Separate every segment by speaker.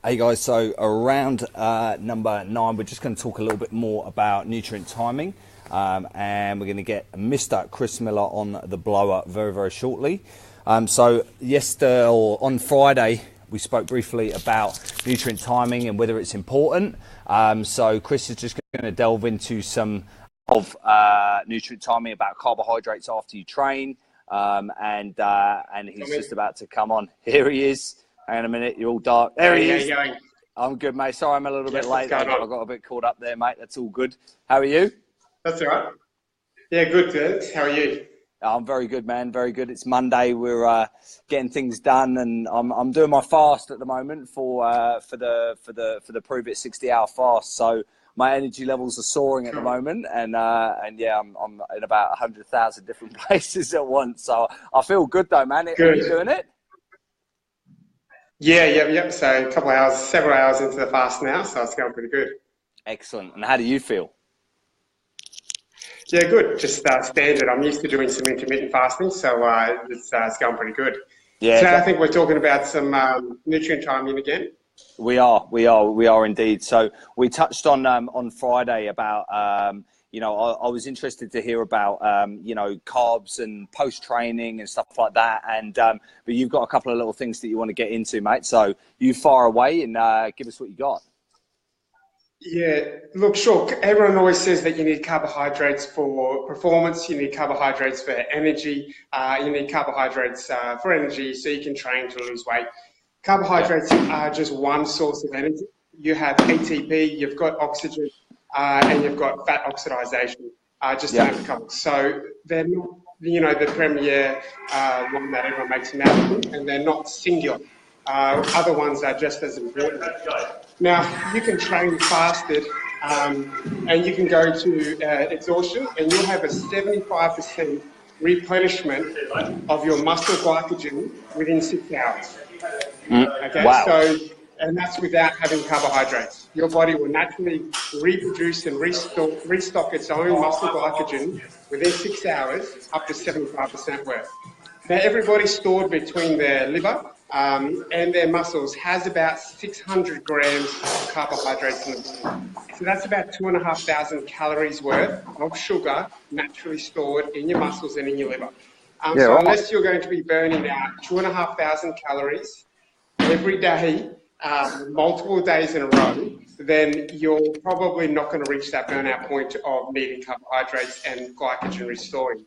Speaker 1: Hey guys, so around number 9, we're just going to talk a little bit more about nutrient timing, and we're going to get Mr. Chris Miller on the blower very, very shortly. So yesterday or on Friday, we spoke briefly about nutrient timing and whether it's important. So Chris is just going to delve into some of nutrient timing about carbohydrates after you train, and he's just about to come on. Here he is. Hang on a minute, you're all dark. There he is.
Speaker 2: How you going?
Speaker 1: I'm good, mate. Sorry I'm a little bit late. I
Speaker 2: On?
Speaker 1: got a bit caught up there, mate. That's all good. How are you?
Speaker 2: That's all right. Yeah, good. How are you?
Speaker 1: I'm very good, man. Very good. It's Monday. We're getting things done, and I'm doing my fast at the moment for the Prove It 60-hour fast. So my energy levels are soaring at the moment, and yeah, I'm in about 100,000 different places at once. So I feel good though, man.
Speaker 2: Good.
Speaker 1: Are you doing it?
Speaker 2: Yeah. So several hours into the fast now, so it's going pretty good.
Speaker 1: Excellent. And how do you feel?
Speaker 2: Yeah, good. Just standard. I'm used to doing some intermittent fasting, so it's going pretty good.
Speaker 1: Yeah.
Speaker 2: So I think we're talking about some nutrient timing again.
Speaker 1: We are indeed. So we touched on Friday about I was interested to hear about carbs and post training and stuff like that. And but you've got a couple of little things that you want to get into, mate. So you fire away and give us what you got.
Speaker 2: Yeah, look, sure. Everyone always says that you need carbohydrates for performance, you need carbohydrates for energy, you need carbohydrates for energy so you can train to lose weight. Carbohydrates are just one source of energy. You have ATP, you've got oxygen, and you've got fat oxidation, just to name a couple. So they're not, the premier one that everyone makes a mouthful, and they're not singular. Other ones are just as important. Now, you can train fasted, and you can go to exhaustion, and you'll have a 75% replenishment of your muscle glycogen within 6 hours. Okay,
Speaker 1: wow.
Speaker 2: So, and that's without having carbohydrates. Your body will naturally reproduce and restock its own muscle glycogen within 6 hours, up to 75% worth. Now, everybody stored between their liver and their muscles has about 600 grams of carbohydrates in the body. So that's about 2,500 calories worth of sugar naturally stored in your muscles and in your liver. So unless you're going to be burning out 2,500 calories every day, multiple days in a row, then you're probably not going to reach that burnout point of needing carbohydrates and glycogen restoring.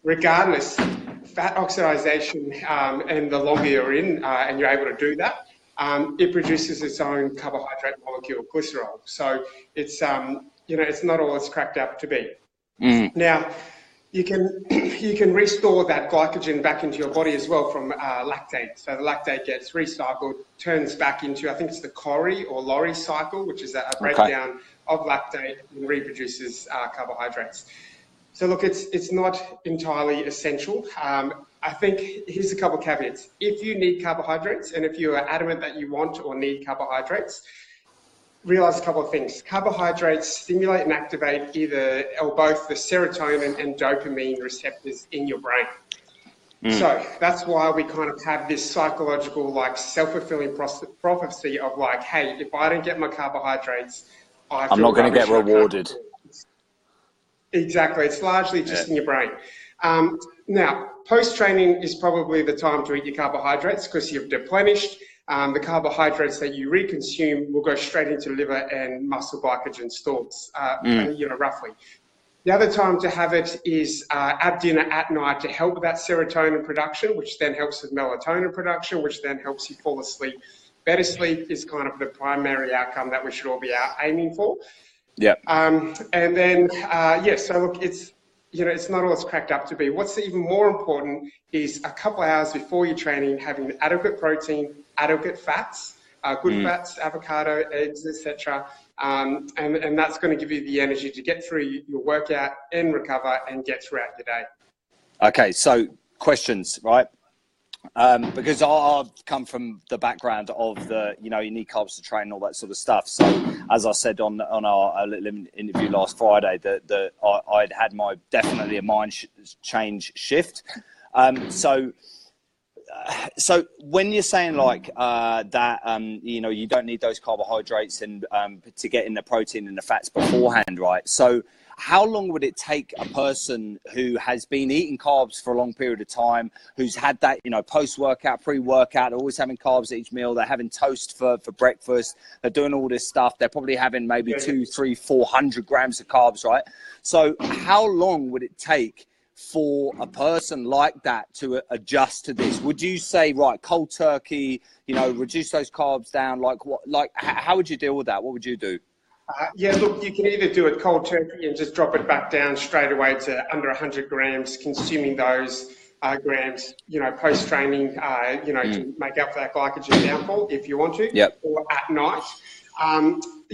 Speaker 2: Regardless, fat oxidation, and the longer you're in and you're able to do that, it produces its own carbohydrate molecule, glycerol. So it's it's not all it's cracked up to be. Now, you can restore that glycogen back into your body as well from lactate. So the lactate gets recycled, turns back into, I think it's the Cori or Lori cycle, which is a breakdown of lactate and reproduces carbohydrates. So look, it's not entirely essential. I think here's a couple of caveats. If you need carbohydrates and if you are adamant that you want or need carbohydrates, realize a couple of things. Carbohydrates stimulate and activate either or both the serotonin and dopamine receptors in your brain. So that's why we kind of have this psychological, like, self-fulfilling prophecy of like, hey, if I don't get my carbohydrates, I'm
Speaker 1: not going to get rewarded.
Speaker 2: Exactly. It's largely just in your brain. Now, post-training is probably the time to eat your carbohydrates because you've deplenished. The carbohydrates that you reconsume will go straight into liver and muscle glycogen stores, roughly. The other time to have it is at dinner at night to help with that serotonin production, which then helps with melatonin production, which then helps you fall asleep. Better sleep is kind of the primary outcome that we should all be aiming for.
Speaker 1: Yeah.
Speaker 2: And then, so look, it's not all it's cracked up to be. What's even more important is a couple hours before your training, having adequate protein, adequate fats, good fats, avocado, eggs, etc. And that's going to give you the energy to get through your workout and recover and get throughout your day.
Speaker 1: Okay, so questions, right? Because I've come from the background of you need carbs to train and all that sort of stuff. So as I said on our little interview last Friday, that I'd had definitely a mind change shift. So so when you're saying like that, you know, you don't need those carbohydrates and to get in the protein and the fats beforehand, right? So how long would it take a person who has been eating carbs for a long period of time, who's had that, you know, post-workout, pre-workout, they're always having carbs at each meal, they're having toast for breakfast, they're doing all this stuff, they're probably having maybe 200, 300, 400 grams of carbs, right? So how long would it take for a person like that to adjust to this? Would you say, right, cold turkey, you know, reduce those carbs down? Like what, like how would you deal with that? What would you do?
Speaker 2: Yeah, look, you can either do it cold turkey and just drop it back down straight away to under 100 grams, consuming those grams, you know, post-training, you know, to make up for that glycogen downfall if you want to, or at night.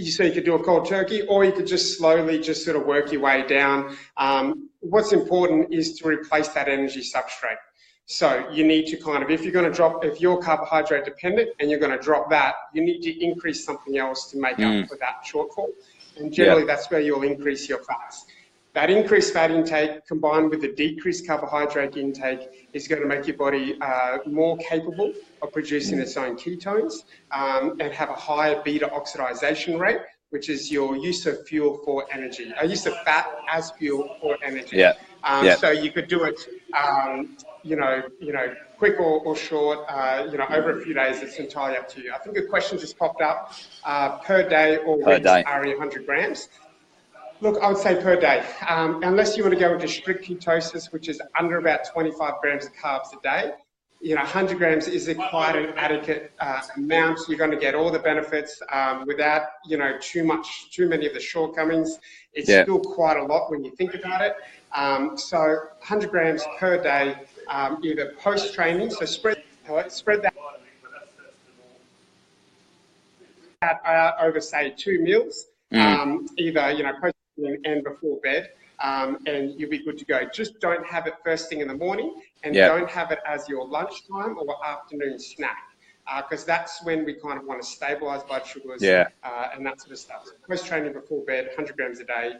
Speaker 2: So you could do a cold turkey, or you could just slowly just sort of work your way down. What's important is to replace that energy substrate. So you need to kind of, if you're carbohydrate dependent and you're going to drop that, you need to increase something else to make up for that shortfall. And generally that's where you'll increase your fats. That increased fat intake combined with the decreased carbohydrate intake is going to make your body more capable of producing its own ketones and have a higher beta oxidation rate, which is your use of fuel for energy, use of fat as fuel for energy. So you could do it, you know, quick or short, you know, over a few days. It's entirely up to you. I think a question just popped up, per day or weeks, Ari, 100 grams. Look, I would say per day, unless you want to go into strict ketosis, which is under about 25 grams of carbs a day. You know, 100 grams is quite an adequate amount. You're going to get all the benefits without, you know, too many of the shortcomings. It's still quite a lot when you think about it. So 100 grams per day, either post-training, so spread that out over, say, 2 meals, either, you know, post-training and before bed. And you'll be good to go. Just don't have it first thing in the morning, and don't have it as your lunchtime or afternoon snack, because that's when we kind of want to stabilize blood sugars and that sort of stuff. So post-training before bed, 100 grams a day,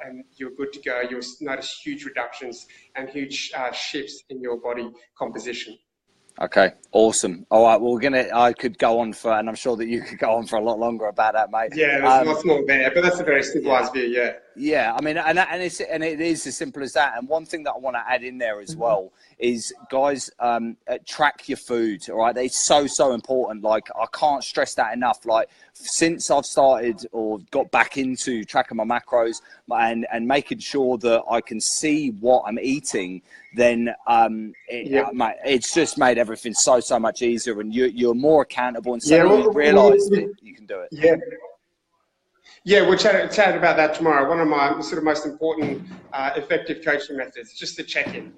Speaker 2: and you're good to go. You'll notice huge reductions and huge shifts in your body composition.
Speaker 1: Okay, awesome. All right, well, I could go on for, and I'm sure that you could go on for a lot longer about that, mate.
Speaker 2: Yeah, there's lots more there, but that's a very simplified view,
Speaker 1: Yeah, I mean, and it is as simple as that. And one thing that I want to add in there as well is, guys, track your food. All right, it's so important. Like, I can't stress that enough. Like, since I've started or got back into tracking my macros and making sure that I can see what I'm eating, then mate, it's just made everything so much easier, and you're more accountable, and suddenly you realise that you can do it.
Speaker 2: Yeah, we'll chat about that tomorrow. One of my sort of most important effective coaching methods, just to check in.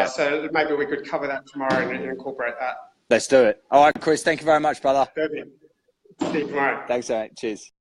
Speaker 2: So maybe we could cover that tomorrow and incorporate that.
Speaker 1: Let's do it. All right, Chris, thank you very much, brother.
Speaker 2: Perfect. See you tomorrow.
Speaker 1: Thanks, mate. Cheers.